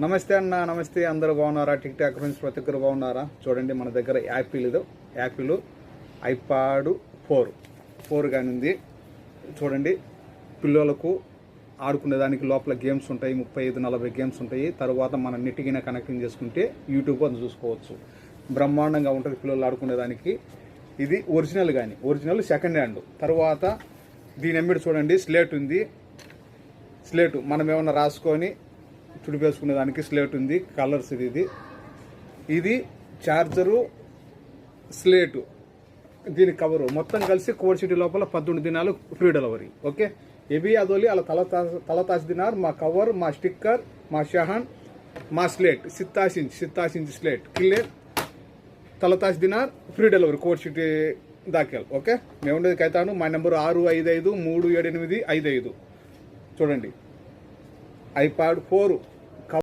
నమస్తే అన్న, నమస్తే. అందరూ బాగున్నారా? టిక్ టాక్ ఫ్రెండ్స్ ప్రతి ఒక్కరు బాగున్నారా? చూడండి, మన దగ్గర యాపిల్ ఐపాడ్ 4 కానీ ఉంది. చూడండి, పిల్లలకు ఆడుకునేదానికి లోపల గేమ్స్ ఉంటాయి. 35-40 గేమ్స్ ఉంటాయి. తర్వాత మనం నెట్టిగిన కనెక్టింగ్ చేసుకుంటే యూట్యూబ్ అని చూసుకోవచ్చు. బ్రహ్మాండంగా ఉంటుంది పిల్లలు ఆడుకునేదానికి. ఇది ఒరిజినల్ సెకండ్ హ్యాండ్. తర్వాత దీని ఎమ్మిడి చూడండి, స్లేట్ ఉంది. స్లేటు మనం ఏమన్నా రాసుకొని చుడిపేసుకునే దానికి స్లేట్ ఉంది. కలర్స్ ఇది ఛార్జరు, స్లేటు, దీని కవరు మొత్తం కలిసి కోడ్ సిటీ లోపల 18 దినాలు ఫ్రీ డెలివరీ. ఓకే, ఎబి అదోలి అలా తలతాసి దినార్ మా కవర్, మా స్టిక్కర్, మా షహాన్, మా స్లేట్ 27 ఇంచ్ స్లేట్ కిల్లే తలతాసి దినార్ ఫ్రీ డెలివరీ కోడ్ సిటీ దాకేల్. ఓకే, మేము ఉండేది కైతాను. మా నెంబరు 655-378-55. చూడండి, ఐపాడ్ 4